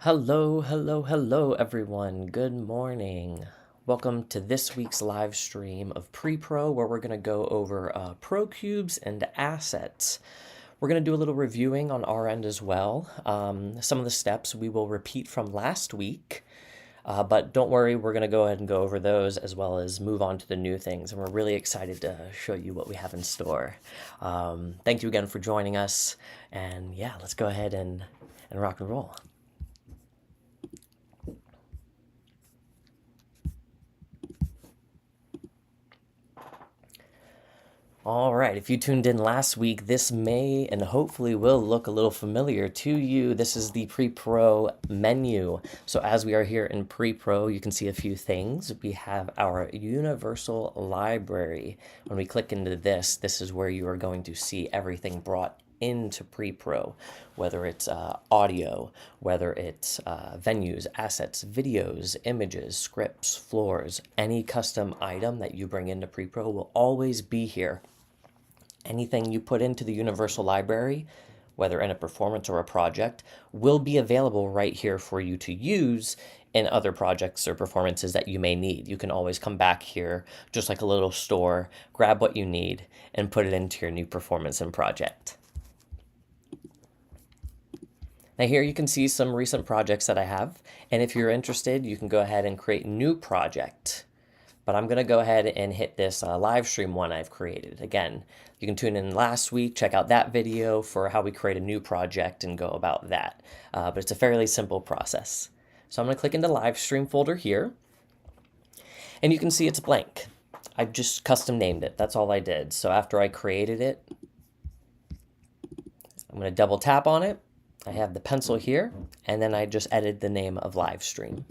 Hello, hello, hello, everyone. Good morning. Welcome to this week's live stream of Pre-Pro, where we're going to go over ProCubes and assets. We're going to do a little reviewing on our end as well. Some of the steps we will repeat from last week, but don't worry, we're going to go ahead and go over those as well as move on to the new things. And we're really excited to show you what we have in store. Thank you again for joining us. And yeah, let's go ahead and rock and roll. All right, if you tuned in last week, this may and hopefully will look a little familiar to you. This is the Pre-Pro menu. So as we are here in Pre-Pro, you can see a few things. We have our universal library. When we click into this, this is where you are going to see everything brought into Pre-Pro, whether it's audio, whether it's venues, assets, videos, images, scripts, floors. Any custom item that you bring into Pre-Pro will always be here. Anything you put into the universal library, whether in a performance or a project, will be available right here for you to use in other projects or performances that you may need. You can always come back here, just like a little store, grab what you need, and put it into your new performance and project. Now here you can see some recent projects that I have, and if you're interested, you can go ahead and create a new project. But I'm going to go ahead and hit this live stream one I've created. Again, you can tune in last week, check out that video for how we create a new project and go about that. But it's a fairly simple process. So I'm going to click into live stream folder here, and you can see it's blank. I just custom named it. That's all I did. So after I created it, I'm going to double tap on it. I have the pencil here, and then I just edited the name of live stream.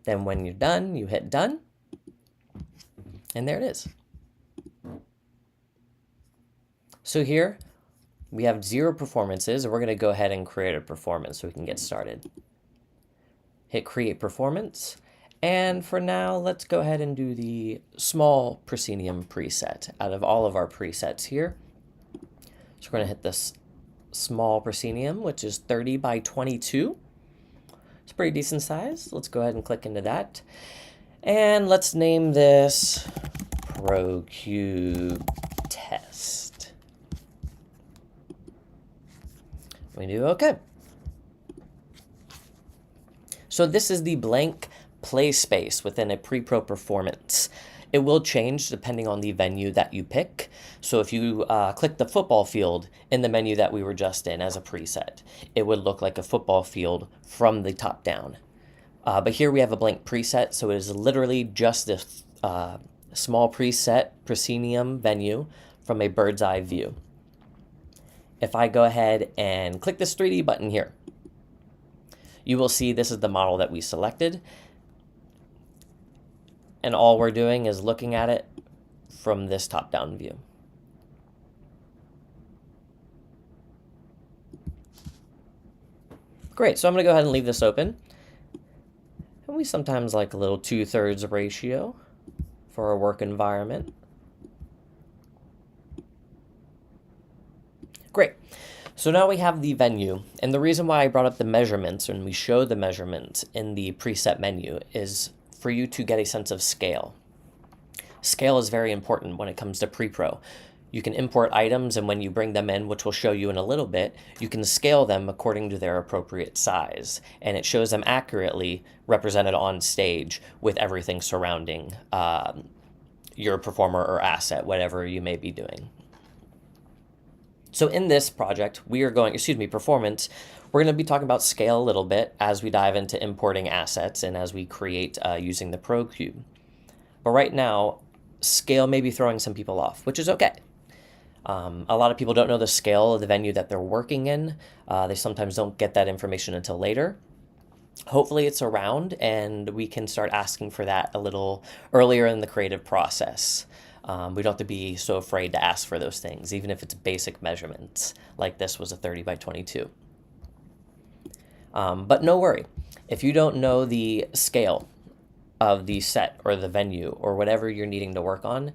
Then when you're done, you hit done. And there it is. So here we have 0 performances, and we're going to go ahead and create a performance so we can get started. Hit create performance. And for now, let's go ahead and do the small proscenium preset out of all of our presets here. So we're going to hit this small proscenium, which is 30 by 22. It's a pretty decent size. Let's go ahead and click into that. And let's name this ProCube Test. We do OK. So this is the blank play space within a pre-pro performance. It will change depending on the venue that you pick. So if you click the football field in the menu that we were just in as a preset, it would look like a football field from the top down. But here we have a blank preset, so it is literally just this small preset proscenium venue from a bird's eye view. If I go ahead and click this 3D button here, you will see this is the model that we selected. And all we're doing is looking at it from this top-down view. Great, so I'm going to go ahead and leave this open. And we sometimes like a little 2/3 ratio for our work environment. Great. So now we have the venue, and the reason why I brought up the measurements and we show the measurements in the preset menu is for you to get a sense of scale. Scale is very important when it comes to pre-pro. You can import items, and when you bring them in, which we'll show you in a little bit, you can scale them according to their appropriate size, and it shows them accurately represented on stage with everything surrounding your performer or asset, whatever you may be doing. So in this project, we are going, performance, we're going to be talking about scale a little bit as we dive into importing assets and as we create using the ProCube. But right now, scale may be throwing some people off, which is okay. A lot of people don't know the scale of the venue that they're working in. They sometimes don't get that information until later. Hopefully it's around and we can start asking for that a little earlier in the creative process. We don't have to be so afraid to ask for those things, even if it's basic measurements, like this was a 30 by 22. But no worry, if you don't know the scale of the set or the venue or whatever you're needing to work on,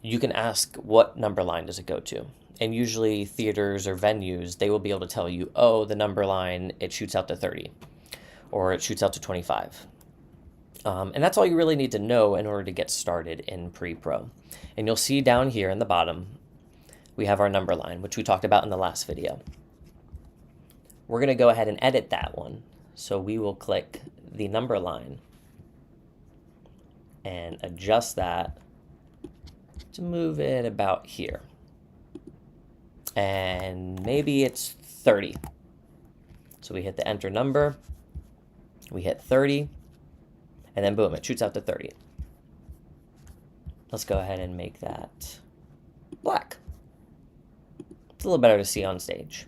you can ask what number line does it go to. And usually theaters or venues, they will be able to tell you, oh, the number line, it shoots out to 30. or it shoots out to 25. And that's all you really need to know in order to get started in Pre-Pro. And you'll see down here in the bottom, we have our number line, which we talked about in the last video. We're going to go ahead and edit that one. So we will click the number line and adjust that to move it about here. And maybe it's 30. So we hit the enter number, we hit 30, and then boom, it shoots out to 30. Let's go ahead and make that black. It's a little better to see on stage.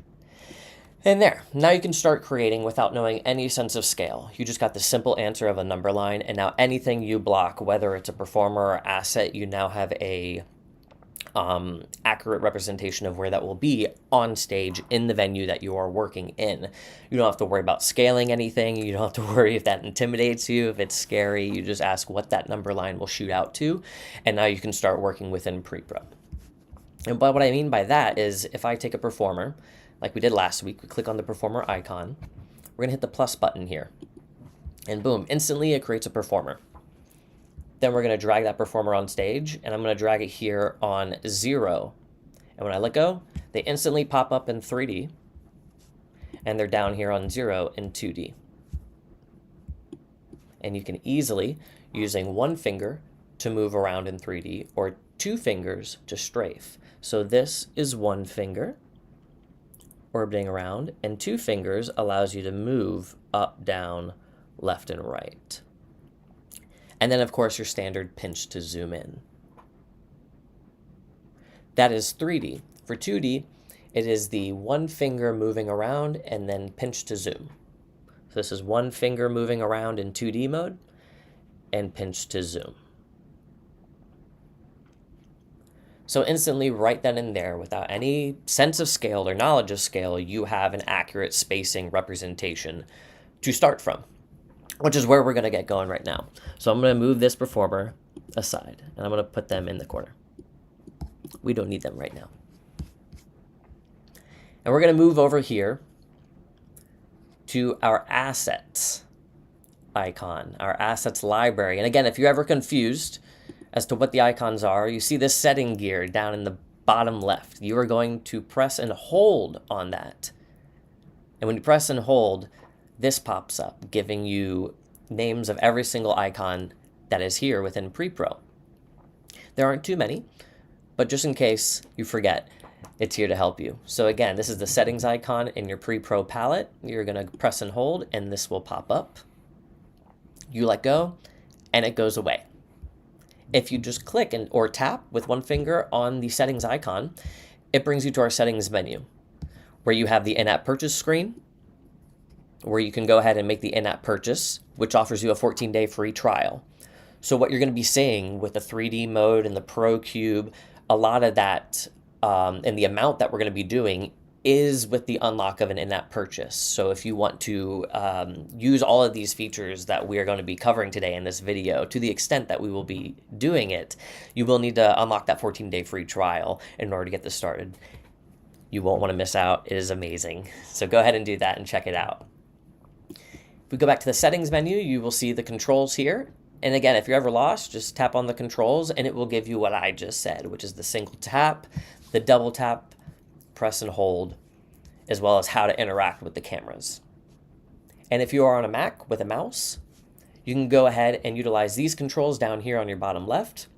And there, now you can start creating without knowing any sense of scale. You just got the simple answer of a number line, and now anything you block, whether it's a performer or asset, you now have a accurate representation of where that will be on stage in the venue that you are working in. You don't have to worry about scaling anything. You don't have to worry if that intimidates you, if it's scary. You just ask what that number line will shoot out to, and now you can start working within Pre-Pro. And but what I mean by that is if I take a performer, like we did last week, we click on the performer icon, we're going to hit the plus button here, and boom, instantly it creates a performer. Then we're going to drag that performer on stage, and I'm going to drag it here on 0. And when I let go, they instantly pop up in 3D, and they're down here on 0 in 2D. And you can easily, using one finger to move around in 3D, or 2 fingers to strafe. So this is one finger orbiting around, and 2 fingers allows you to move up, down, left, and right. And then, of course, your standard pinch to zoom in. That is 3D. For 2D, it is the one finger moving around and then pinch to zoom. So this is one finger moving around in 2D mode and pinch to zoom. So instantly, right then and there, without any sense of scale or knowledge of scale, you have an accurate spacing representation to start from, which is where we're going to get going right now. So I'm going to move this performer aside, and I'm going to put them in the corner. We don't need them right now. And we're going to move over here to our assets icon, our assets library. And again, if you're ever confused as to what the icons are, you see this setting gear down in the bottom left. You are going to press and hold on that. And when you press and hold, this pops up, giving you names of every single icon that is here within Pre-Pro. There aren't too many, but just in case you forget, it's here to help you. So again, this is the settings icon in your Pre-Pro palette. You're going to press and hold, and this will pop up. You let go, and it goes away. If you just click or tap with one finger on the settings icon, it brings you to our settings menu, where you have the in-app purchase screen, where you can go ahead and make the in-app purchase, which offers you a 14-day free trial. So what you're going to be seeing with the 3D mode and the ProCube, a lot of that and the amount that we're going to be doing is with the unlock of an in-app purchase. So if you want to use all of these features that we are going to be covering today in this video, to the extent that we will be doing it, you will need to unlock that 14-day free trial in order to get this started. You won't want to miss out. It is amazing. So go ahead and do that and check it out. If we go back to the settings menu, you will see the controls here. And again, if you're ever lost, just tap on the controls and it will give you what I just said, which is the single tap, the double tap, press and hold, as well as how to interact with the cameras. And if you are on a Mac with a mouse, you can go ahead and utilize these controls down here on your bottom left.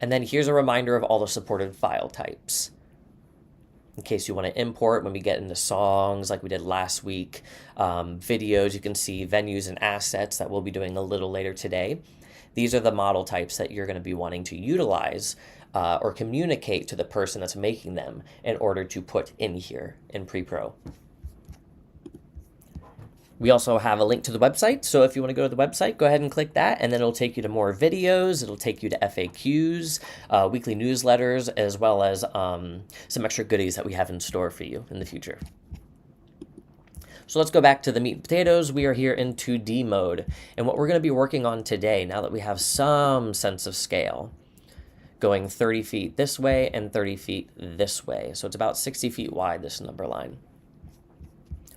And then here's a reminder of all the supported file types, in case you want to import when we get into songs like we did last week. Videos, you can see venues and assets that we'll be doing a little later today. These are the model types that you're going to be wanting to utilize or communicate to the person that's making them in order to put in here in Pre-Pro. We also have a link to the website, so if you want to go to the website, go ahead and click that, and then it'll take you to more videos, it'll take you to FAQs, weekly newsletters, as well as some extra goodies that we have in store for you in the future. So let's go back to the meat and potatoes. We are here in 2D mode, and what we're going to be working on today, now that we have some sense of scale, going 30 feet this way and 30 feet this way. So it's about 60 feet wide, this number line.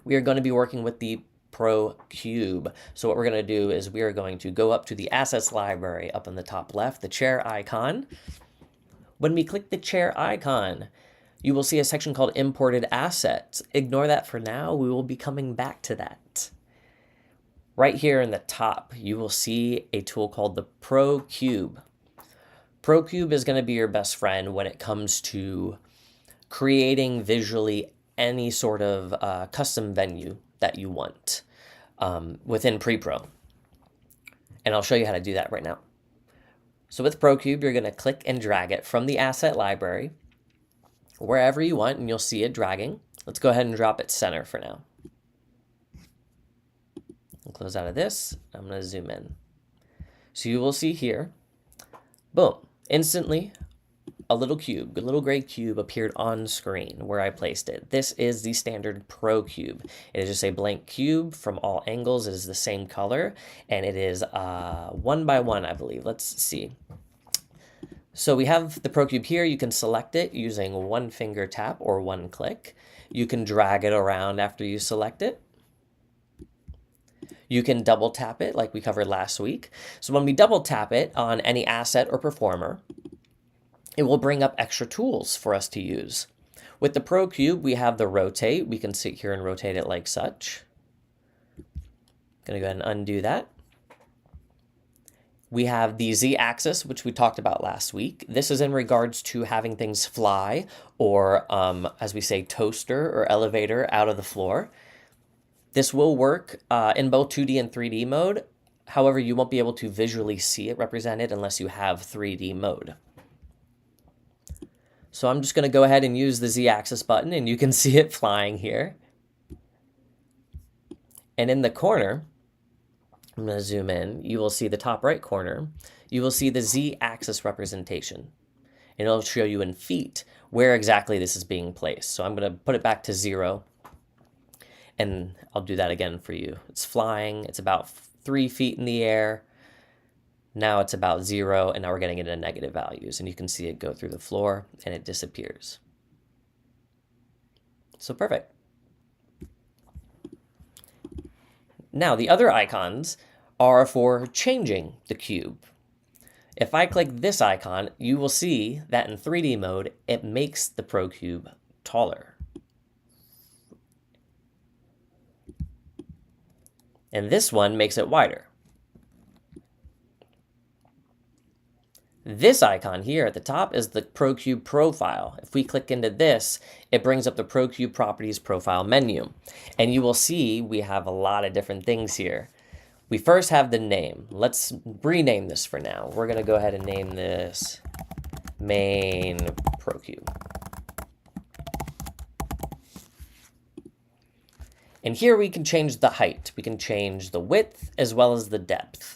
we are going to be working with the ProCube. So what we're going to do is we are going to go up to the Assets library up in the top left, the chair icon. When we click the chair icon, you will see a section called Imported Assets. Ignore that for now. We will be coming back to that. Right here in the top, you will see a tool called the ProCube. ProCube is going to be your best friend when it comes to creating visually any sort of custom venue that you want within Pre-Pro. And I'll show you how to do that right now. So with ProCube, you're going to click and drag it from the asset library wherever you want, and you'll see it dragging. Let's go ahead and drop it center for now. I'll close out of this. I'm going to zoom in. So you will see here, boom, instantly a little cube, a little gray cube appeared on screen where I placed it. This is the standard ProCube. It is just a blank cube from all angles. It is the same color, and it is 1 by 1, I believe. Let's see. So we have the ProCube here. You can select it using one finger tap or one click. You can drag it around after you select it. You can double tap it like we covered last week. So when we double tap it on any asset or performer, it will bring up extra tools for us to use. With the ProCube, we have the rotate. We can sit here and rotate it like such. I'm going to go ahead and undo that. We have the Z-axis, which we talked about last week. This is in regards to having things fly or, as we say, toaster or elevator out of the floor. This will work in both 2D and 3D mode. However, you won't be able to visually see it represented unless you have 3D mode. So I'm just going to go ahead and use the Z-axis button, and you can see it flying here. And in the corner, I'm going to zoom in. You will see the top right corner. You will see the Z-axis representation. And it'll show you in feet where exactly this is being placed. So I'm going to put it back to 0. And I'll do that again for you. It's flying. It's about 3 feet in the air. Now it's about 0, and now we're getting into negative values. And you can see it go through the floor, and it disappears. So perfect. Now, the other icons are for changing the cube. If I click this icon, you will see that in 3D mode, it makes the ProCube taller. And this one makes it wider. This icon here at the top is the ProCube profile. If we click into this, it brings up the ProCube Properties Profile menu. And you will see we have a lot of different things here. We first have the name. Let's rename this for now. We're going to go ahead and name this Main ProCube. And here we can change the height. We can change the width as well as the depth.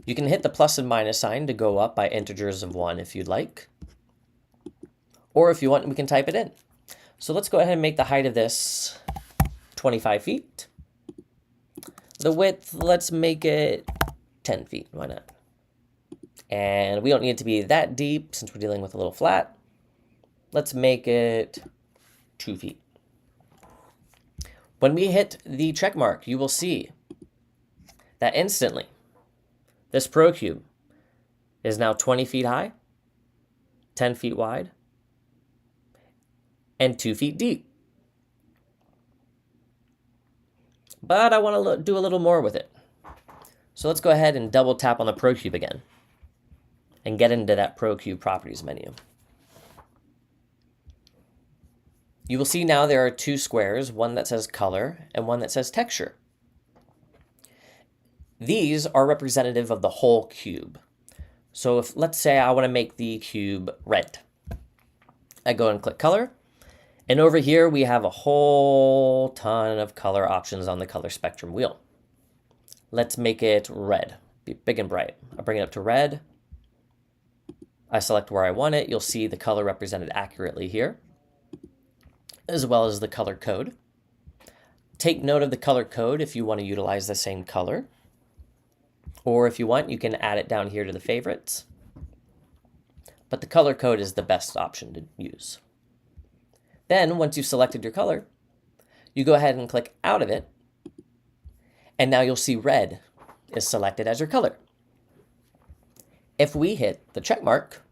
You can hit the plus and minus sign to go up by integers of 1 if you'd like. Or if you want, we can type it in. So let's go ahead and make the height of this 25 feet. The width, let's make it 10 feet. Why not? And we don't need it to be that deep since we're dealing with a little flat. Let's make it 2 feet. When we hit the check mark, you will see that instantly this ProCube is now 20 feet high, 10 feet wide, and 2 feet deep. But I want to do a little more with it. So let's go ahead and double tap on the ProCube again and get into that ProCube Properties menu. You will see now there are 2 squares, one that says color and one that says texture. These are representative of the whole cube. So if, let's say I want to make the cube red. I go and click color. And over here we have a whole ton of color options on the color spectrum wheel. Let's make it red, be big and bright. I'll bring it up to red. I select where I want it. You'll see the color represented accurately here, as well as the color code. Take note of the color code if you want to utilize the same color. Or if you want, you can add it down here to the favorites. But the color code is the best option to use. Then, once you've selected your color, you go ahead and click out of it, and now you'll see red is selected as your color. If we hit the check mark,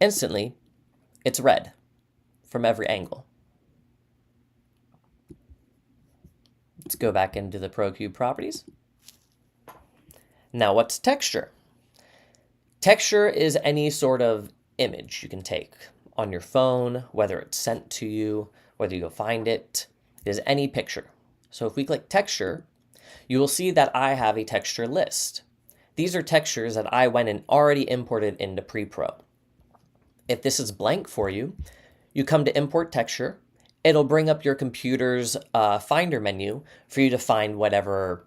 instantly it's red from every angle. Let's go back into the ProCube properties. Now what's texture? Texture is any sort of image you can take on your phone, whether it's sent to you, whether you go find it. It is any picture. So if we click texture, you will see that I have a texture list. These are textures that I went and already imported into Pre-Pro. If this is blank for you, you come to import texture. It'll bring up your computer's Finder menu for you to find whatever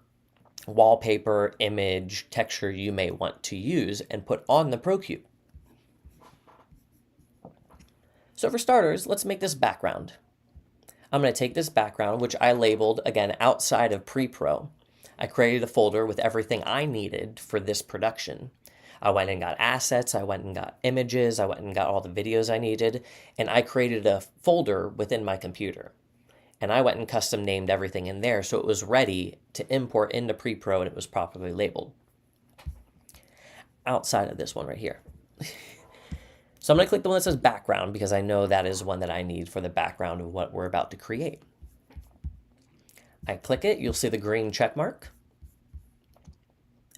wallpaper, image, texture you may want to use and put on the ProCube. So for starters, let's make this background. I'm going to take this background, which I labeled, again, outside of Pre-Pro. I created a folder with everything I needed for this production. I went and got assets, I went and got images, I went and got all the videos I needed, and I created a folder within my computer. And I went and custom named everything in there so it was ready to import into Pre-Pro and it was properly labeled. Outside of this one right here. So I'm going to click the one that says background because I know that is one that I need for the background of what we're about to create. I click it, you'll see the green check mark.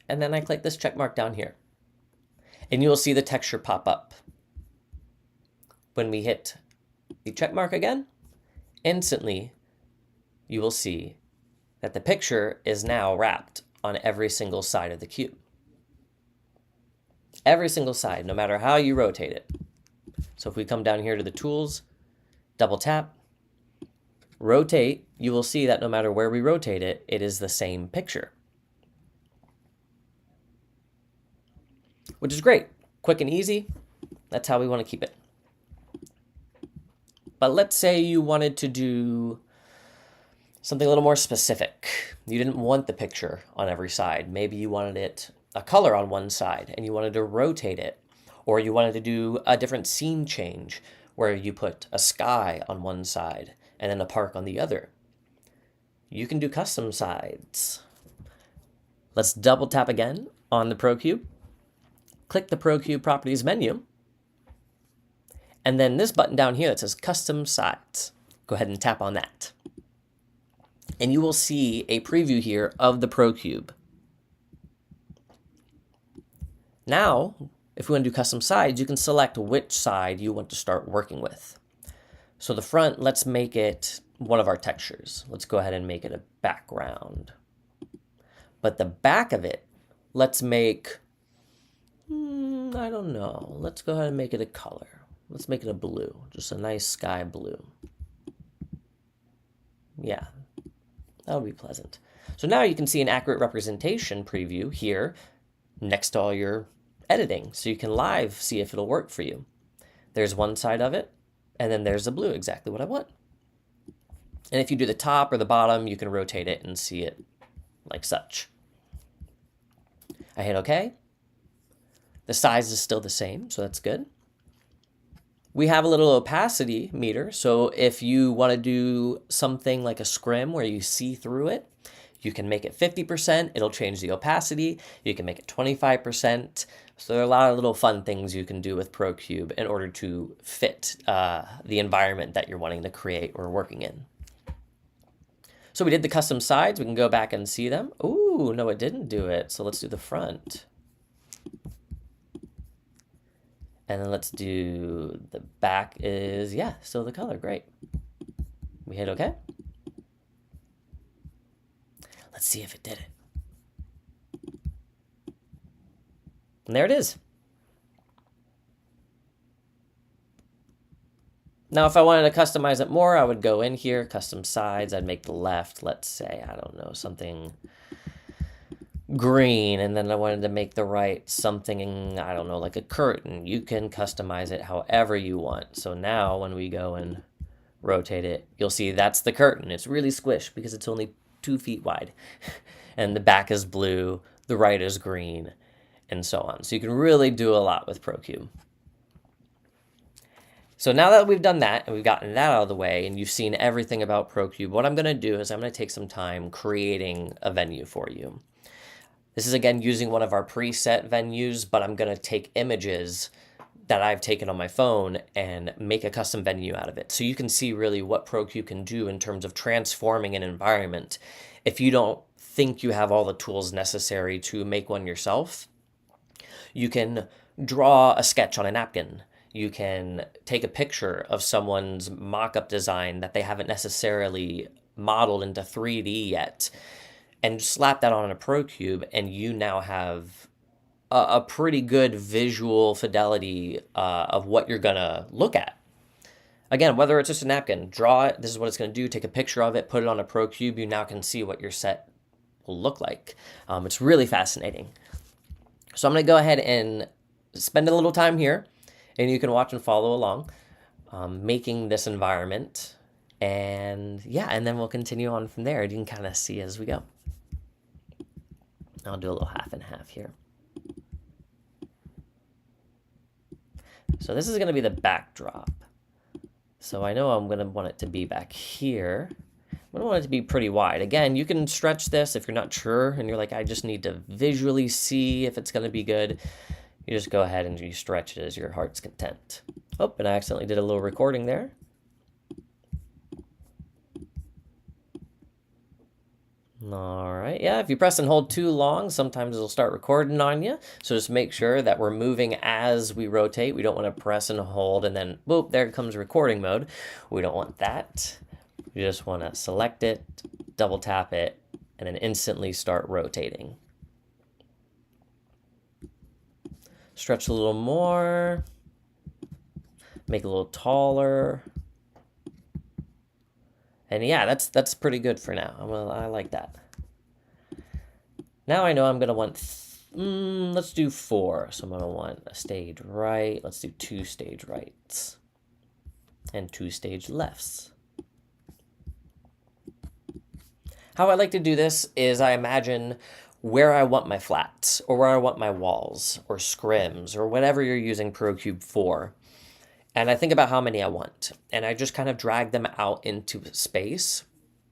And then I click this check mark down here. And you will see the texture pop up. When we hit the check mark again, instantly you will see that the picture is now wrapped on every single side of the cube. Every single side, no matter how you rotate it. So if we come down here to the tools, double tap, rotate, you will see that no matter where we rotate it, it is the same picture. Which is great. Quick and easy. That's how we want to keep it. But let's say you wanted to do something a little more specific. You didn't want the picture on every side. Maybe you wanted it a color on one side and you wanted to rotate it. Or you wanted to do a different scene change where you put a sky on one side and then a park on the other. You can do custom sides. Let's double tap again on the ProCube. Click the ProCube properties menu. And then this button down here that says custom sides. Go ahead and tap on that. And you will see a preview here of the ProCube. Now, if we want to do custom sides, you can select which side you want to start working with. So the front, let's make it one of our textures. Let's go ahead and make it a background. But the back of it, let's make, I don't know. Let's go ahead and make it a color. Let's make it a blue, just a nice sky blue. Yeah, that would be pleasant. So now you can see an accurate representation preview here next to all your editing, so you can live see if it'll work for you. There's one side of it, and then there's the blue, exactly what I want. And if you do the top or the bottom, you can rotate it and see it like such. I hit OK. The size is still the same, so that's good. We have a little opacity meter, so if you want to do something like a scrim where you see through it, you can make it 50%, it'll change the opacity. You can make it 25%. So there are a lot of little fun things you can do with ProCube in order to fit the environment that you're wanting to create or working in. So we did the custom sides. We can go back and see them. Ooh, no, it didn't do it. So let's do the front. And then let's do the back is, yeah, still the color. Great. We hit OK. Let's see if it did it. And there it is. Now, if I wanted to customize it more, I would go in here, custom sides. I'd make the left, let's say, I don't know, something green. And then I wanted to make the right something, I don't know, like a curtain. You can customize it however you want. So now when we go and rotate it, you'll see that's the curtain. It's really squished because it's only 2 feet wide. And the back is blue, the right is green, and so on. So you can really do a lot with ProCube. So now that we've done that and we've gotten that out of the way and you've seen everything about ProCube, what I'm going to do is I'm going to take some time creating a venue for you. This is again using one of our preset venues, but I'm going to take images that I've taken on my phone and make a custom venue out of it. So you can see really what ProCube can do in terms of transforming an environment. If you don't think you have all the tools necessary to make one yourself, you can draw a sketch on a napkin. You can take a picture of someone's mock-up design that they haven't necessarily modeled into 3D yet and slap that on a ProCube, and you now have a pretty good visual fidelity of what you're going to look at. Again, whether it's just a napkin, draw it, this is what it's going to do, take a picture of it, put it on a ProCube, you now can see what your set will look like. It's really fascinating. So I'm going to go ahead and spend a little time here, and you can watch and follow along, making this environment. And yeah, and then we'll continue on from there. You can kind of see as we go. I'll do a little half and half here. So this is going to be the backdrop. So I know I'm going to want it to be back here. I'm going to want it to be pretty wide. Again, you can stretch this if you're not sure and you're like, I just need to visually see if it's going to be good. You just go ahead and you stretch it as your heart's content. Oh, and I accidentally did a little recording there. All right, yeah, if you press and hold too long, sometimes it'll start recording on you. So just make sure that we're moving as we rotate. We don't want to press and hold and then, boop, there comes recording mode. We don't want that. We just want to select it, double tap it, and then instantly start rotating. Stretch a little more, make it a little taller. And yeah, that's pretty good for now. I like that. Now I know I'm going to want, let's do 4. So I'm going to want a stage right. Let's do 2 stage rights and 2 stage lefts. How I like to do this is I imagine where I want my flats or where I want my walls or scrims or whatever you're using ProCube for. And I think about how many I want. And I just kind of drag them out into space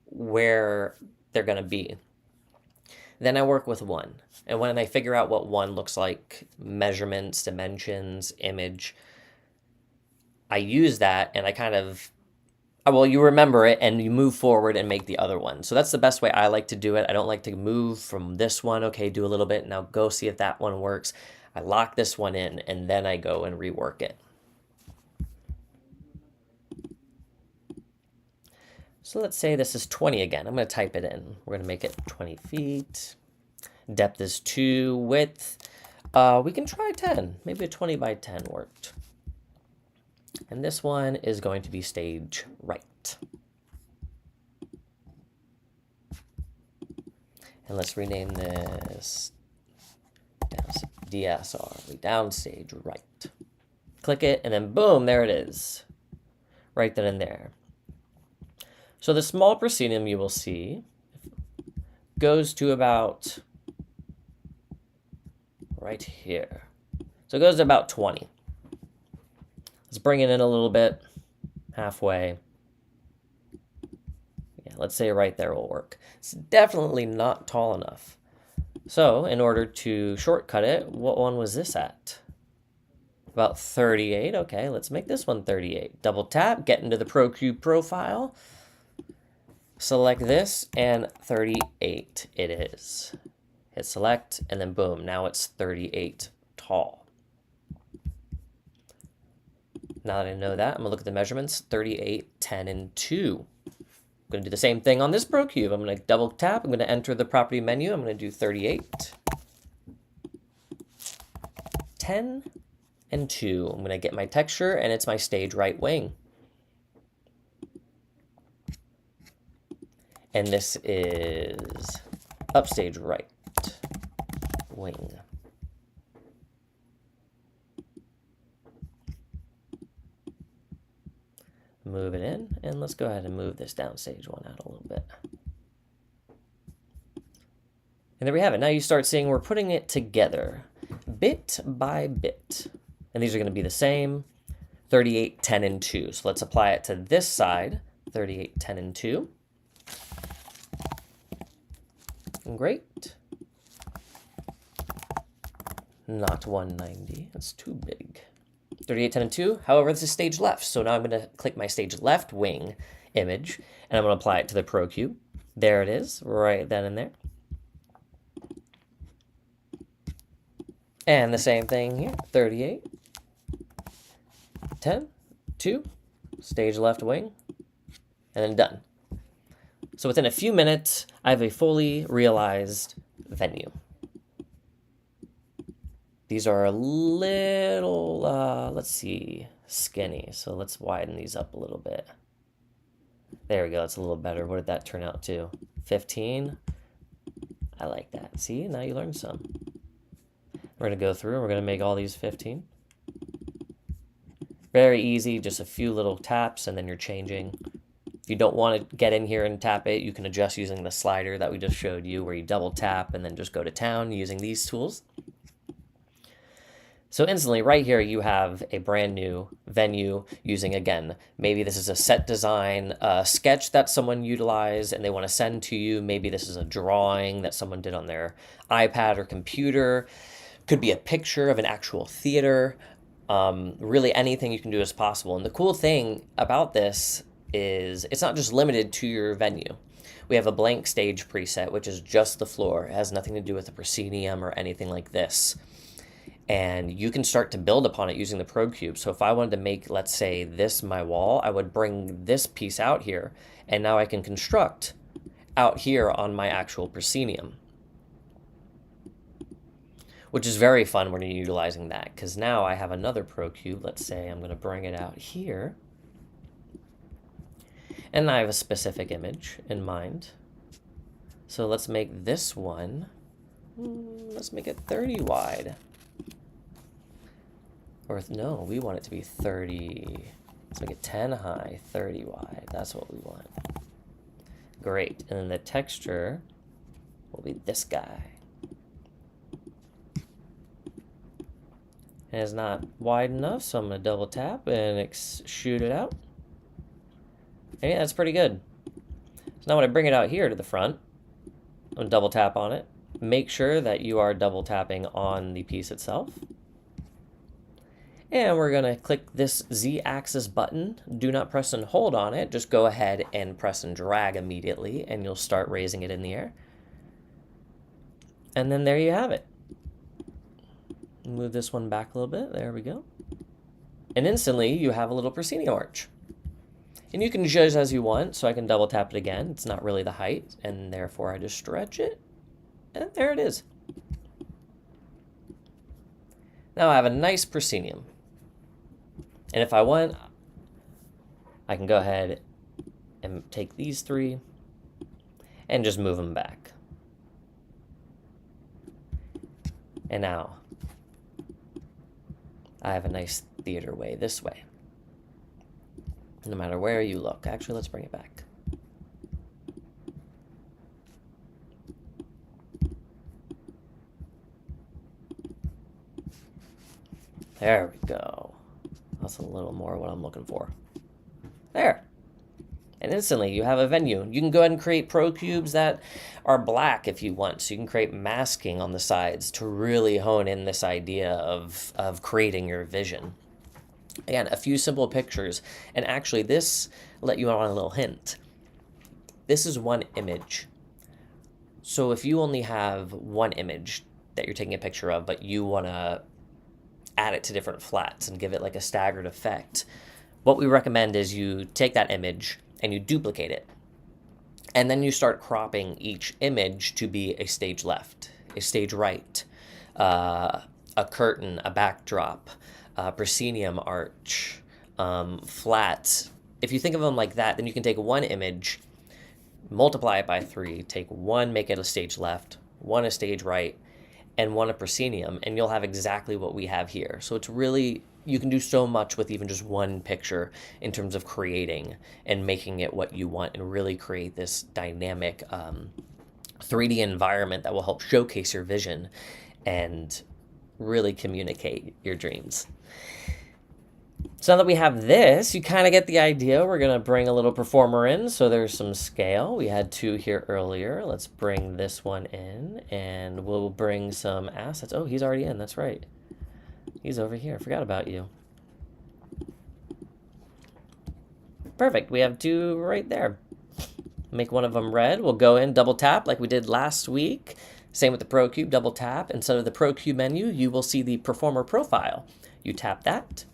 where they're going to be. Then I work with 1. And when I figure out what 1 looks like, measurements, dimensions, image, I use that and I kind of, well, you remember it and you move forward and make the other one. So that's the best way I like to do it. I don't like to move from this one. Okay, do a little bit. Now go see if that one works. I lock this one in and then I go and rework it. So let's say this is 20 again. I'm going to type it in. We're going to make it 20 feet. Depth is 2. Width, we can try 10. Maybe a 20 by 10 worked. And this one is going to be stage right. And let's rename this DSR, downstage right. Click it, and then boom, there it is. Right then and there. So the small proscenium you will see goes to about right here. So it goes to about 20. Let's bring it in a little bit, halfway. Yeah, let's say right there will work. It's definitely not tall enough. So in order to shortcut it, what one was this at? About 38. Okay, let's make this one 38. Double tap, get into the ProCube profile. Select this, and 38 it is. Hit select, and then boom, now it's 38 tall. Now that I know that, I'm going to look at the measurements, 38, 10, and 2. I'm going to do the same thing on this ProCube. I'm going to double tap, I'm going to enter the property menu, I'm going to do 38, 10, and 2. I'm going to get my texture, and it's my stage right wing. And this is upstage right wing. Move it in, and let's go ahead and move this downstage one out a little bit. And there we have it. Now you start seeing we're putting it together bit by bit. And these are going to be the same. 38, 10, and 2. So let's apply it to this side, 38, 10, and 2. Great. Not 190, that's too big. 38, 10, and 2, however, this is stage left. So now I'm gonna click my stage left wing image, and I'm gonna apply it to the ProCube. There it is, right then and there. And the same thing here, 38, 10, 2, stage left wing, and then done. So within a few minutes, I have a fully realized venue. These are a little, let's see, skinny. So let's widen these up a little bit. There we go, that's a little better. What did that turn out to? 15? I like that. See, now you learned some. We're gonna go through and we're gonna make all these 15. Very easy, just a few little taps and then you're changing. If you don't want to get in here and tap it, you can adjust using the slider that we just showed you where you double tap and then just go to town using these tools. So instantly right here, you have a brand new venue using, again, maybe this is a set design sketch that someone utilized and they want to send to you. Maybe this is a drawing that someone did on their iPad or computer. Could be a picture of an actual theater. Really anything you can do is possible. And the cool thing about this is it's not just limited to your venue. We have a blank stage preset, which is just the floor. It has nothing to do with the proscenium or anything like this. And you can start to build upon it using the ProCube. So if I wanted to make, let's say, this my wall, I would bring this piece out here, and now I can construct out here on my actual proscenium, which is very fun when you're utilizing that, because now I have another ProCube. Let's say I'm going to bring it out here. And I have a specific image in mind. So let's make this one, let's make it 30 wide. Or no, we want it to be 30. Let's make it 10 high, 30 wide. That's what we want. Great. And then the texture will be this guy. And it's not wide enough, so I'm going to double tap and shoot it out. And yeah, that's pretty good. So now when I bring it out here to the front, I'm going to double tap on it. Make sure that you are double tapping on the piece itself. And we're going to click this Z-axis button. Do not press and hold on it. Just go ahead and press and drag immediately, and you'll start raising it in the air. And then there you have it. Move this one back a little bit. There we go. And instantly, you have a little proscenium arch. And you can judge as you want, so I can double tap it again. It's not really the height, and therefore I just stretch it. And there it is. Now I have a nice proscenium. And if I want, I can go ahead and take these three and just move them back. And now I have a nice theater way this way. No matter where you look. Actually, let's bring it back. There we go. That's a little more what I'm looking for. There. And instantly you have a venue. You can go ahead and create ProCubes that are black if you want. So you can create masking on the sides to really hone in this idea of creating your vision. Again, a few simple pictures. And actually this let you on a little hint. This is one image. So if you only have one image that you're taking a picture of, but you want to add it to different flats and give it like a staggered effect, what we recommend is you take that image and you duplicate it. And then you start cropping each image to be a stage left, a stage right, a curtain, a backdrop, proscenium arch, flat. If you think of them like that, then you can take one image, multiply it by 3, take one, make it a stage left, one a stage right, and one a proscenium, and you'll have exactly what we have here. So it's really, you can do so much with even just one picture in terms of creating and making it what you want and really create this dynamic 3D environment that will help showcase your vision and really communicate your dreams. So now that we have this, you kind of get the idea. We're going to bring a little performer in. So there's some scale. We had 2 here earlier. Let's bring this one in, and we'll bring some assets. Oh, he's already in. That's right. He's over here. Forgot about you. Perfect. We have 2 right there. Make one of them red. We'll go in, double tap like we did last week. Same with the ProCube, double tap. Instead of the ProCube menu, you will see the performer profile. You tap that.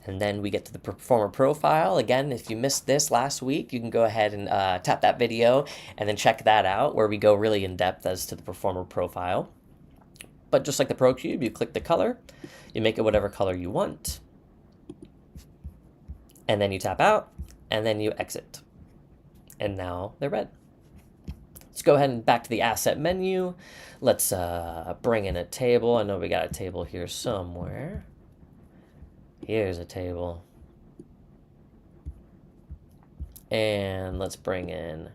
And then we get to the performer profile. Again, if you missed this last week, you can go ahead and tap that video and then check that out where we go really in depth as to the performer profile. But just like the ProCube, you click the color, you make it whatever color you want, and then you tap out, and then you exit. And now they're red. Let's go ahead and back to the asset menu. Let's bring in a table. I know we got a table here somewhere. Here's a table. And let's bring in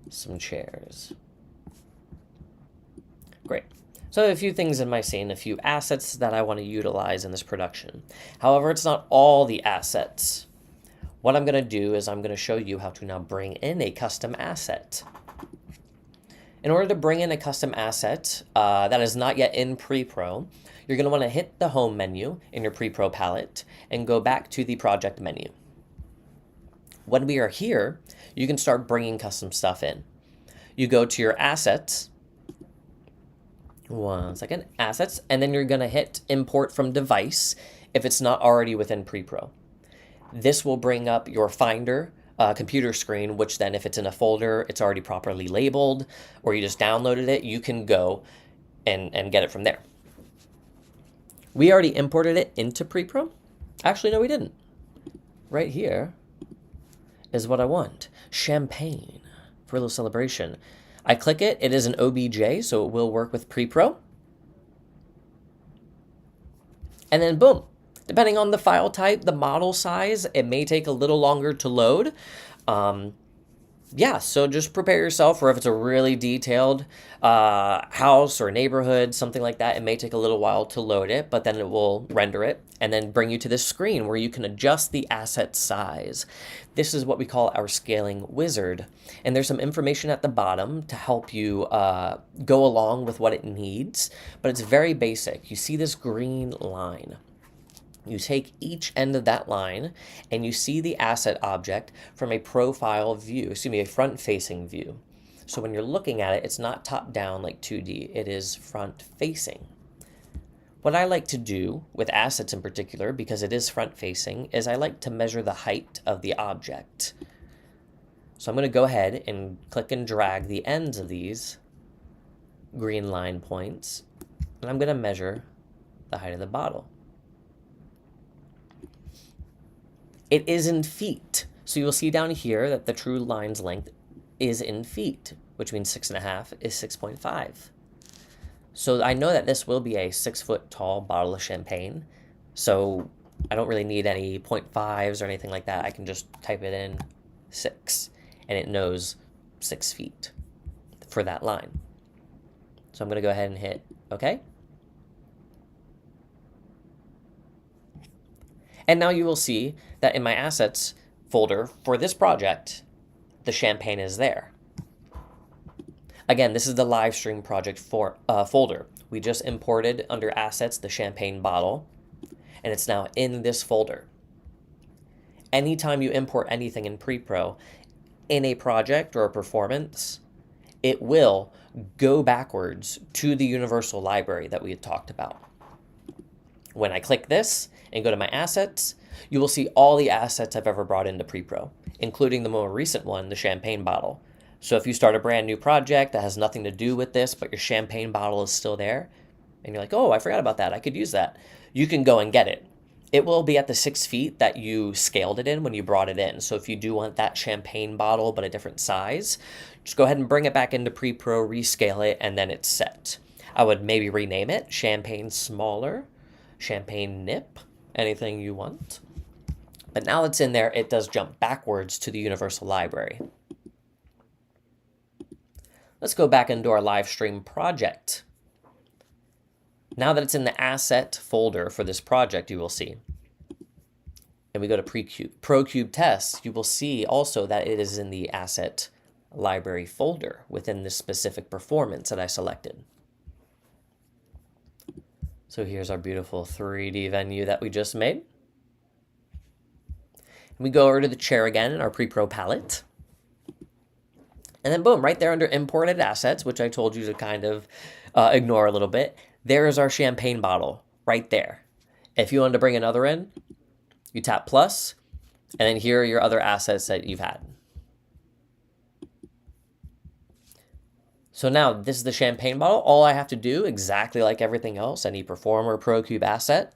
some chairs. Great. So I have a few things in my scene, a few assets that I want to utilize in this production. However, it's not all the assets. What I'm going to do is I'm going to show you how to now bring in a custom asset. In order to bring in a custom asset that is not yet in pre-pro, you're going to want to hit the home menu in your pre-pro palette and go back to the project menu. When we are here, you can start bringing custom stuff in. You go to your assets, assets, and then you're going to hit import from device if it's not already within pre-pro. This will bring up your Finder computer screen, which then if it's in a folder, it's already properly labeled, or you just downloaded it, you can go and get it from there. We already imported it into pre-pro. Actually, no, we didn't. Right here is what I want. Champagne for a little celebration. I click it. It is an OBJ, so it will work with pre-pro. And then boom. Depending on the file type, the model size, it may take a little longer to load. Yeah, so just prepare yourself for if it's a really detailed house or neighborhood, something like that. It may take a little while to load it, but then it will render it and then bring you to this screen where you can adjust the asset size. This is what we call our scaling wizard. And there's some information at the bottom to help you go along with what it needs, but it's very basic. You see this green line. You take each end of that line and you see the asset object from a profile view, a front-facing view. So when you're looking at it, it's not top-down like 2D, it is front-facing. What I like to do with assets in particular, because it is front-facing, is I like to measure the height of the object. So I'm going to go ahead and click and drag the ends of these green line points, and I'm going to measure the height of the bottle. It is in feet. So you'll see down here that the true line's length is in feet, which means 6.5 is 6.5. So I know that this will be a 6-foot tall bottle of champagne. So I don't really need any 0.5s or anything like that. I can just type it in 6 and it knows 6 feet for that line. So I'm going to go ahead and hit OK. And now you will see that in my assets folder for this project, the champagne is there. Again, this is the live stream project folder. We just imported under assets the champagne bottle, and it's now in this folder. Anytime you import anything in pre-pro in a project or a performance, it will go backwards to the universal library that we had talked about. When I click this and go to my assets, you will see all the assets I've ever brought into pre-pro, including the more recent one, the champagne bottle. So if you start a brand new project that has nothing to do with this, but your champagne bottle is still there, and you're like, oh, I forgot about that, I could use that, you can go and get it. It will be at the 6 feet that you scaled it in when you brought it in. So if you do want that champagne bottle but a different size, just go ahead and bring it back into pre-pro, rescale it, and then it's set. I would maybe rename it Champagne Smaller, Champagne Nip, anything you want. But now it's in there, it does jump backwards to the universal library. Let's go back into our live stream project. Now that it's in the asset folder for this project, you will see and we go to ProCube tests, you will see also that it is in the asset library folder within this specific performance that I selected. So here's our beautiful 3D venue that we just made. We go over to the chair again in our pre-pro palette. And then boom, right there under imported assets, which I told you to kind of ignore a little bit, there is our champagne bottle right there. If you wanted to bring another in, you tap plus, and then here are your other assets that you've had. So now this is the champagne bottle. All I have to do, exactly like everything else, any performer ProCube asset,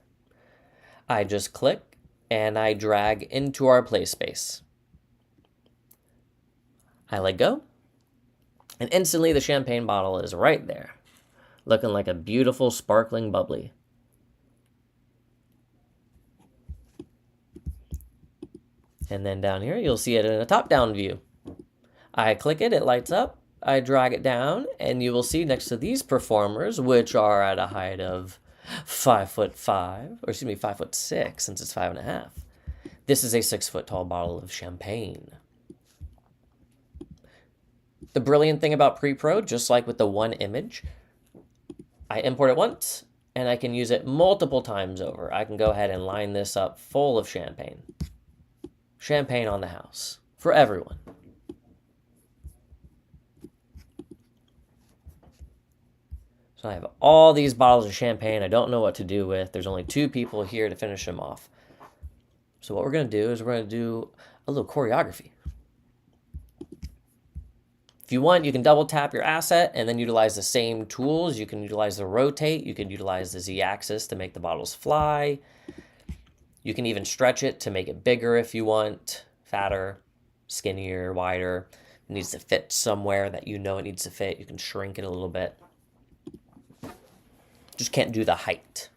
I just click and I drag into our play space. I let go, and instantly the champagne bottle is right there, looking like a beautiful sparkling bubbly. And then down here, you'll see it in a top-down view. I click it, it lights up, I drag it down, and you will see next to these performers, which are at a height of 5'5", or excuse me, 5'6", since it's 5.5. This is a 6-foot tall bottle of champagne. The brilliant thing about pre-pro, just like with the one image, I import it once, and I can use it multiple times over. I can go ahead and line this up full of champagne. Champagne on the house for everyone. So I have all these bottles of champagne I don't know what to do with. There's only 2 people here to finish them off. So what we're going to do is we're going to do a little choreography. If you want, you can double tap your asset and then utilize the same tools. You can utilize the rotate. You can utilize the Z-axis to make the bottles fly. You can even stretch it to make it bigger if you want, fatter, skinnier, wider. It needs to fit somewhere that you know it needs to fit. You can shrink it a little bit. Just can't do the height.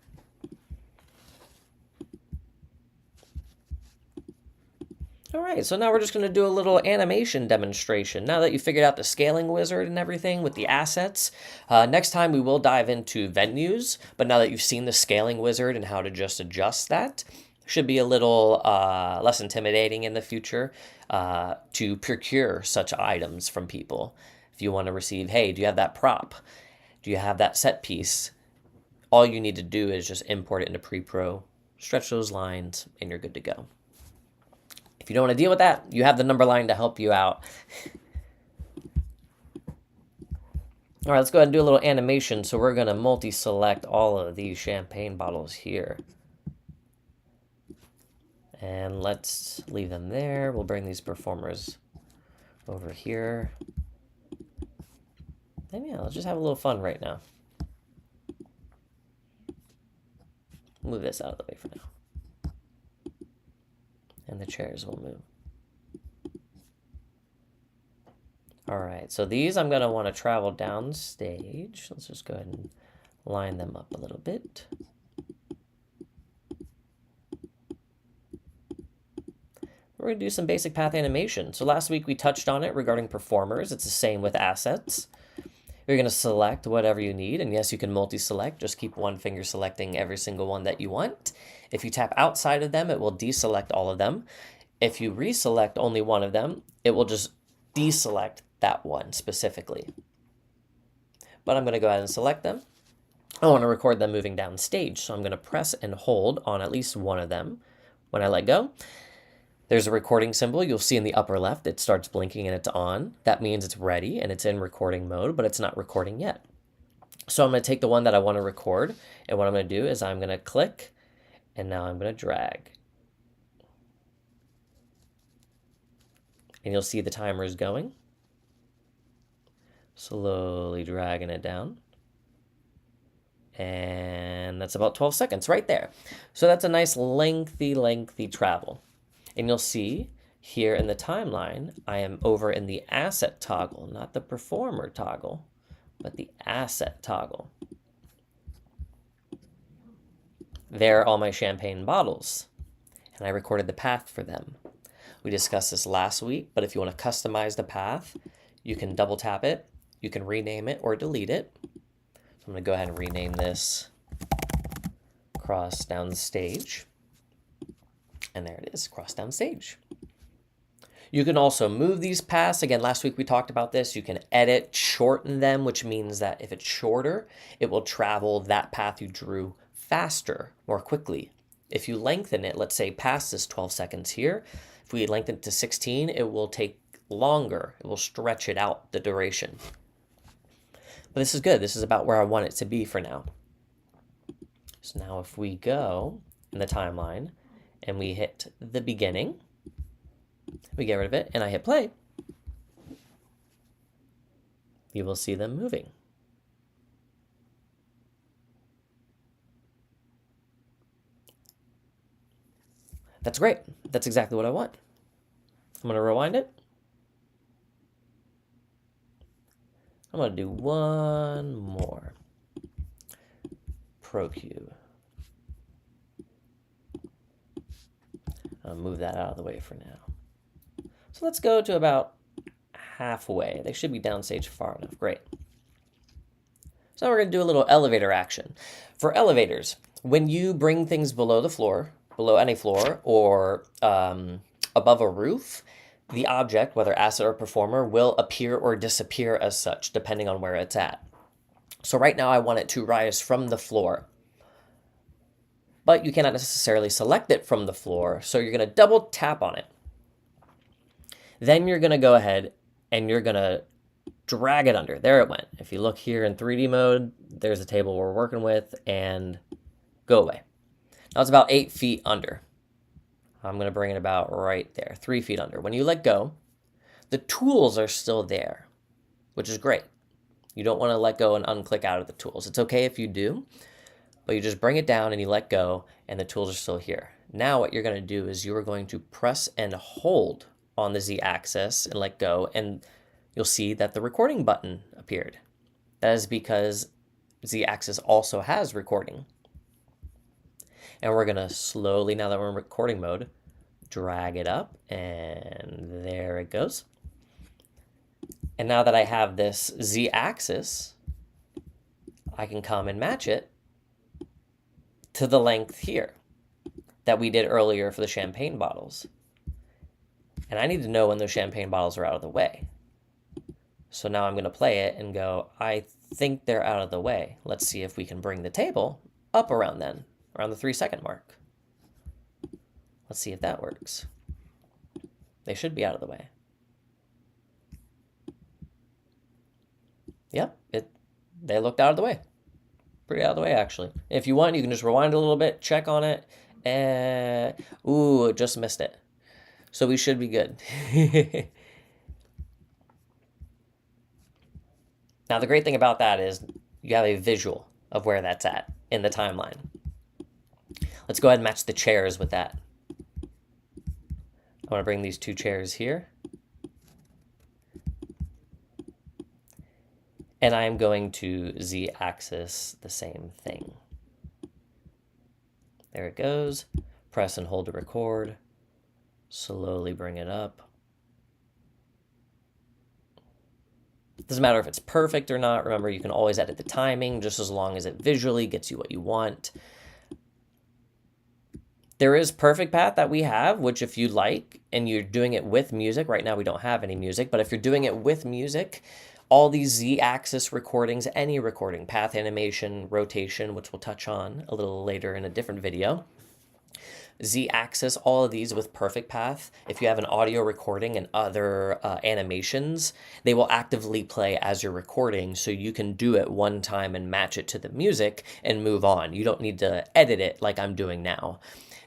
All right, so now we're just going to do a little animation demonstration. Now that you figured out the scaling wizard and everything with the assets, next time we will dive into venues, but now that you've seen the scaling wizard and how to just adjust that, should be a little less intimidating in the future to procure such items from people. If you want to receive, hey, do you have that prop? Do you have that set piece? All you need to do is just import it into pre-pro, stretch those lines, and you're good to go. If you don't want to deal with that, you have the Numberline to help you out. All right, let's go ahead and do a little animation. So we're going to multi-select all of these champagne bottles here. And let's leave them there. We'll bring these performers over here. And yeah, let's just have a little fun right now. Move this out of the way for now. And the chairs will move. All right, so these I'm going to want to travel down stage. Let's just go ahead and line them up a little bit. We're going to do some basic path animation. So last week we touched on it regarding performers. It's the same with assets. You're going to select whatever you need. And yes, you can multi-select. Just keep one finger selecting every single one that you want. If you tap outside of them, it will deselect all of them. If you reselect only one of them, it will just deselect that one specifically. But I'm going to go ahead and select them. I want to record them moving down stage. So I'm going to press and hold on at least one of them. When I let go, there's a recording symbol. You'll see in the upper left, it starts blinking and it's on. That means it's ready and it's in recording mode, but it's not recording yet. So I'm going to take the one that I want to record. And what I'm going to do is I'm going to click and now I'm going to drag. And you'll see the timer is going. Slowly dragging it down. And that's about 12 seconds right there. So that's a nice lengthy travel. And you'll see here in the timeline, I am over in the asset toggle, not the performer toggle, but the asset toggle. There are all my champagne bottles, and I recorded the path for them. We discussed this last week, but if you want to customize the path, you can double tap it, you can rename it or delete it. So I'm going to go ahead and rename this Cross Down the Stage. And there it is, cross down stage. You can also move these paths. Again, last week we talked about this. You can edit, shorten them, which means that if it's shorter, it will travel that path you drew faster, more quickly. If you lengthen it, let's say past this 12 seconds here, if we lengthen it to 16, it will take longer. It will stretch it out, the duration. But this is good. This is about where I want it to be for now. So now if we go in the timeline and we hit the beginning, we get rid of it, and I hit play, you will see them moving. That's great. That's exactly what I want. I'm going to rewind it. I'm going to do one more. ProCube. I'll move that out of the way for now. So let's go to about halfway. They should be downstage far enough. Great. So now we're going to do a little elevator action. For elevators, when you bring things below the floor, below any floor, or above a roof, the object, whether asset or performer, will appear or disappear as such, depending on where it's at. So right now I want it to rise from the floor. But you cannot necessarily select it from the floor, so you're going to double tap on it. Then you're going to go ahead and you're going to drag it under. There it went. If you look here in 3D mode, there's the table we're working with, and go away. Now it's about 8 feet under. I'm going to bring it about right there, 3 feet under. When you let go, the tools are still there, which is great. You don't want to let go and unclick out of the tools. It's okay if you do, but you just bring it down and you let go, and the tools are still here. Now what you're going to do is you are going to press and hold on the Z-axis and let go, and you'll see that the recording button appeared. That is because Z-axis also has recording. And we're going to slowly, now that we're in recording mode, drag it up, and there it goes. And now that I have this Z-axis, I can come and match it to the length here that we did earlier for the champagne bottles. And I need to know when those champagne bottles are out of the way. So now I'm going to play it and go, I think they're out of the way. Let's see if we can bring the table up around then, around the 3-second mark. Let's see if that works. They should be out of the way. Yep, they looked out of the way. Pretty out of the way, actually. If you want, you can just rewind a little bit, check on it, and ooh, just missed it. So we should be good. Now, the great thing about that is you have a visual of where that's at in the timeline. Let's go ahead and match the chairs with that. I want to bring these 2 chairs here. And I'm going to Z-axis the same thing. There it goes. Press and hold to record. Slowly bring it up. Doesn't matter if it's perfect or not. Remember, you can always edit the timing just as long as it visually gets you what you want. There is perfect path that we have, which if you like, and you're doing it with music, right now we don't have any music, but if you're doing it with music, all these Z-axis recordings, any recording, path animation, rotation, which we'll touch on a little later in a different video, Z-axis, all of these with perfect path, if you have an audio recording and other animations, they will actively play as you're recording, so you can do it one time and match it to the music and move on. You don't need to edit it like I'm doing now.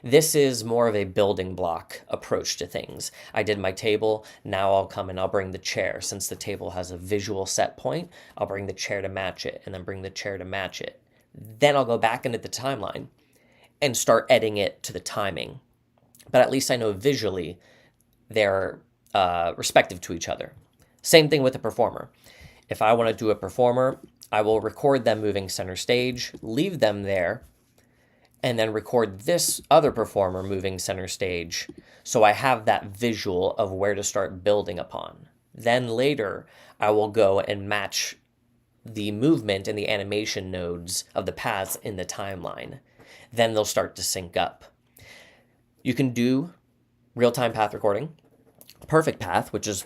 This is more of a building block approach to things. I did my table, now I'll come and I'll bring the chair. Since the table has a visual set point, I'll bring the chair to match it, and then bring the chair to match it. Then I'll go back into the timeline and start editing it to the timing. But at least I know visually they're respective to each other. Same thing with a performer. If I want to do a performer, I will record them moving center stage, leave them there, and then record this other performer moving center stage, so I have that visual of where to start building upon. Then later, I will go and match the movement and the animation nodes of the paths in the timeline. Then they'll start to sync up. You can do real-time path recording, perfect path, which is,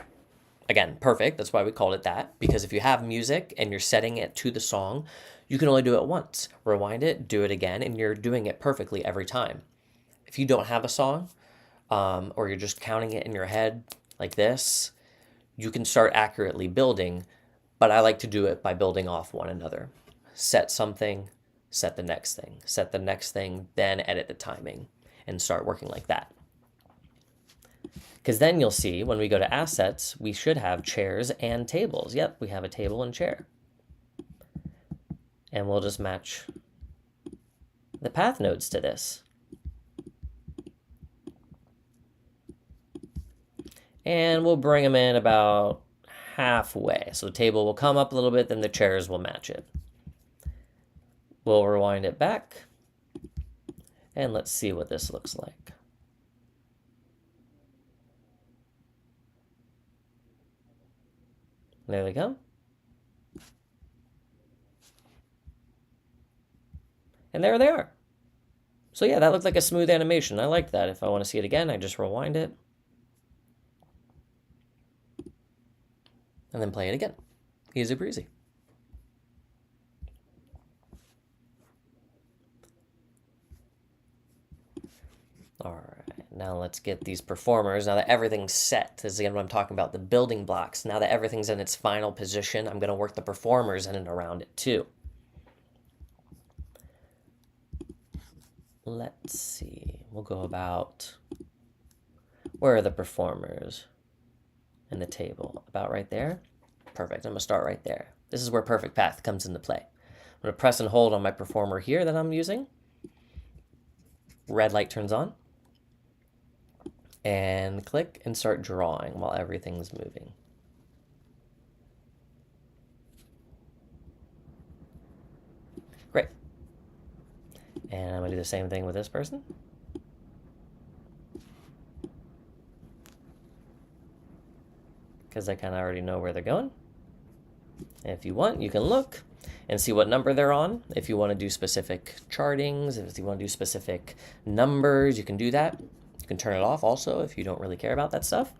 again, perfect. That's why we called it that, because if you have music and you're setting it to the song, you can only do it once. Rewind it, do it again, and you're doing it perfectly every time. If you don't have a song, or you're just counting it in your head like this, you can start accurately building, but I like to do it by building off one another. Set something, set the next thing, set the next thing, then edit the timing, and start working like that. Because then you'll see when we go to assets, we should have chairs and tables. Yep, we have a table and chair. And we'll just match the path nodes to this. And we'll bring them in about halfway. So the table will come up a little bit, then the chairs will match it. We'll rewind it back. And let's see what this looks like. There we go. And there they are. So yeah, that looked like a smooth animation. I like that. If I want to see it again, I just rewind it. And then play it again. Easy breezy. All right, now let's get these performers. Now that everything's set, this is again what I'm talking about, the building blocks. Now that everything's in its final position, I'm going to work the performers in and around it too. Let's see, we'll go about, where are the performers in the table? About right there? Perfect, I'm going to start right there. This is where perfect path comes into play. I'm going to press and hold on my performer here that I'm using. Red light turns on. And click and start drawing while everything's moving. Great. And I'm going to do the same thing with this person. Because I kind of already know where they're going. And if you want, you can look and see what number they're on. If you want to do specific chartings, if you want to do specific numbers, you can do that. You can turn it off also if you don't really care about that stuff.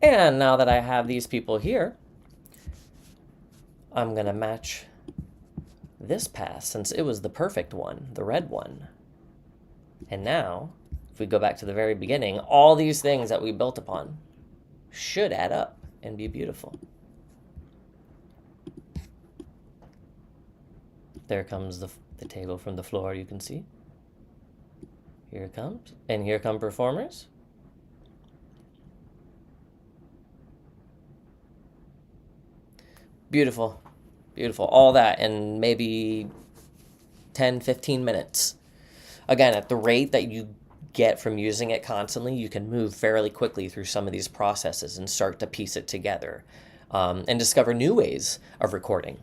And now that I have these people here, I'm going to match this path since it was the perfect one, the red one. And now, if we go back to the very beginning, all these things that we built upon should add up and be beautiful. There comes the table from the floor, you can see. Here it comes. And here come performers. Beautiful. Beautiful. All that in maybe 10, 15 minutes. Again, at the rate that you get from using it constantly, you can move fairly quickly through some of these processes and start to piece it together and discover new ways of recording.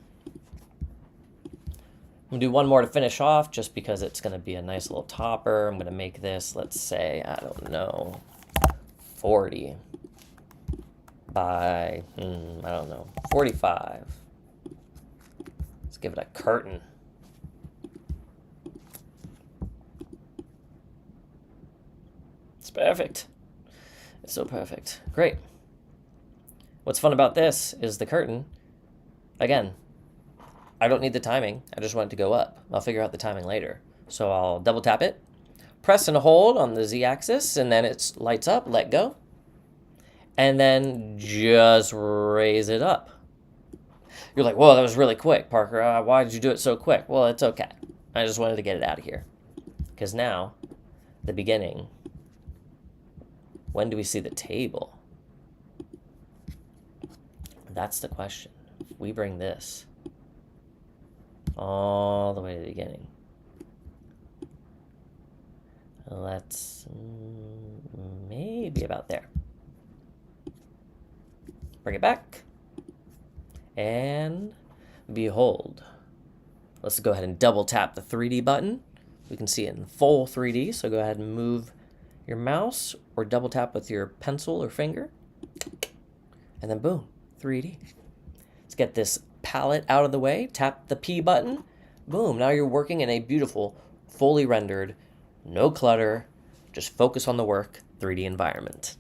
I'm going to do one more to finish off just because it's going to be a nice little topper. I'm going to make this, let's say, I don't know, 40 by, I don't know, 45. Let's give it a curtain. It's perfect. It's so perfect. Great. What's fun about this is the curtain, again, I don't need the timing. I just want it to go up. I'll figure out the timing later. So I'll double tap it, press and hold on the Z-axis, and then it lights up, let go. And then just raise it up. You're like, whoa, that was really quick, Parker. Why did you do it so quick? Well, it's okay. I just wanted to get it out of here. Because now, the beginning, when do we see the table? That's the question. If we bring this all the way to the beginning. Let's maybe about there. Bring it back. And behold. Let's go ahead and double tap the 3D button. We can see it in full 3D, so go ahead and move your mouse or double tap with your pencil or finger. And then boom, 3D. Let's get this palette out of the way, tap the P button, boom, now you're working in a beautiful, fully rendered, no clutter, Just focus on the work, 3D environment.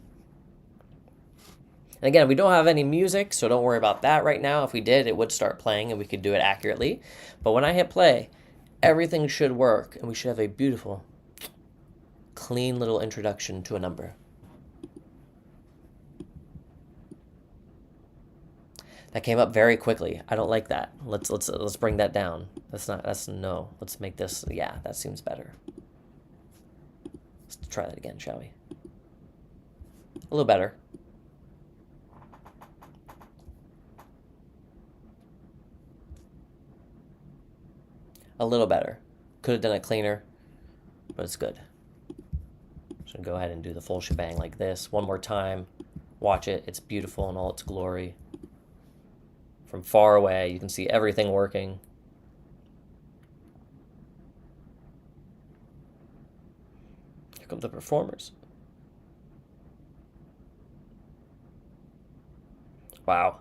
And again, we don't have any music, so don't worry about that right now. If we did, it would start playing and we could do it accurately. But when I hit play, everything should work and we should have a beautiful, clean little introduction to a number. That came up very quickly. I don't like that. Let's bring that down. No. Let's make this, yeah, that seems better. Let's try that again, shall we? A little better. A little better. Could have done it cleaner, but it's good. So go ahead and do the full shebang like this. One more time. Watch it. It's beautiful in all its glory. From far away, you can see everything working. Here come the performers. Wow.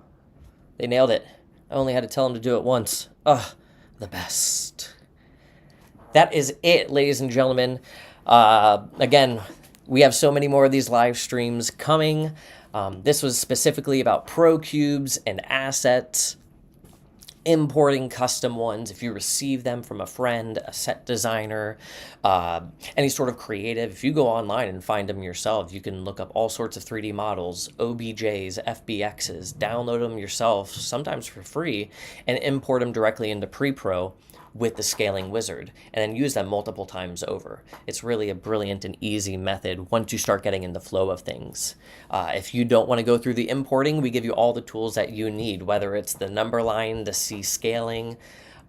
They nailed it. I only had to tell them to do it once. Ugh, the best. That is it, ladies and gentlemen. Again, we have so many more of these live streams coming. This was specifically about ProCubes and assets, importing custom ones. If you receive them from a friend, a set designer, any sort of creative, if you go online and find them yourself, you can look up all sorts of 3D models, OBJs, FBXs, download them yourself, sometimes for free, and import them directly into Pre-Pro with the scaling wizard, and then use them multiple times over. It's really a brilliant and easy method once you start getting in the flow of things. If you don't want to go through the importing, we give you all the tools that you need, whether it's the Numberline to see scaling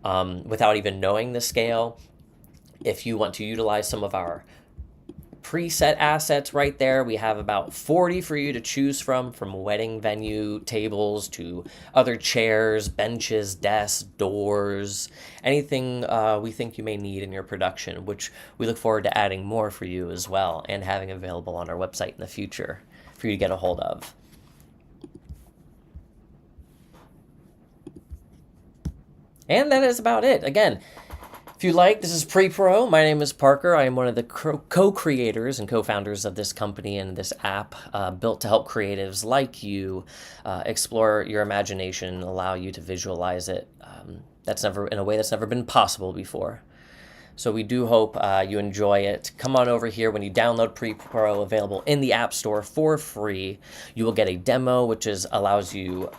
without even knowing the scale. If you want to utilize some of our preset assets right there, we have about 40 for you to choose from wedding venue tables to other chairs, benches, desks, doors, anything we think you may need in your production, which we look forward to adding more for you as well and having available on our website in the future for you to get a hold of. And that is about it. Again, if you like, this is Pre-Pro. My name is Parker. I am one of the co-creators and co-founders of this company and this app built to help creatives like you explore your imagination and allow you to visualize it in a way that's never been possible before. So we do hope you enjoy it. Come on over here when you download Pre-Pro, available in the App Store for free. You will get a demo, which allows you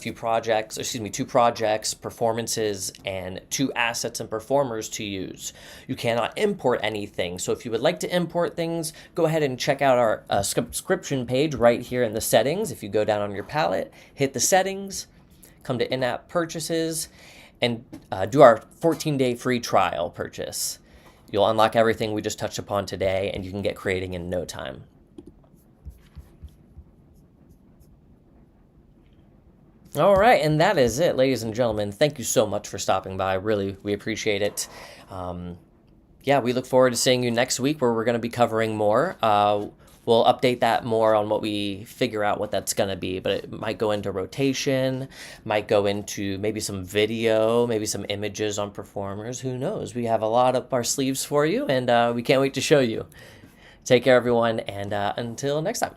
two projects, performances, and 2 assets and performers to use. You cannot import anything. So if you would like to import things, go ahead and check out our subscription page right here in the settings. If you go down on your palette, hit the settings, come to in-app purchases, and do our 14-day free trial purchase. You'll unlock everything we just touched upon today, and you can get creating in no time. All right, and that is it, ladies and gentlemen. Thank you so much for stopping by. Really, we appreciate it. Yeah, we look forward to seeing you next week, where we're going to be covering more. We'll update that more on what we figure out what that's going to be, but it might go into rotation, might go into maybe some video, maybe some images on performers. Who knows? We have a lot up our sleeves for you, and we can't wait to show you. Take care, everyone, and until next time,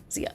see ya.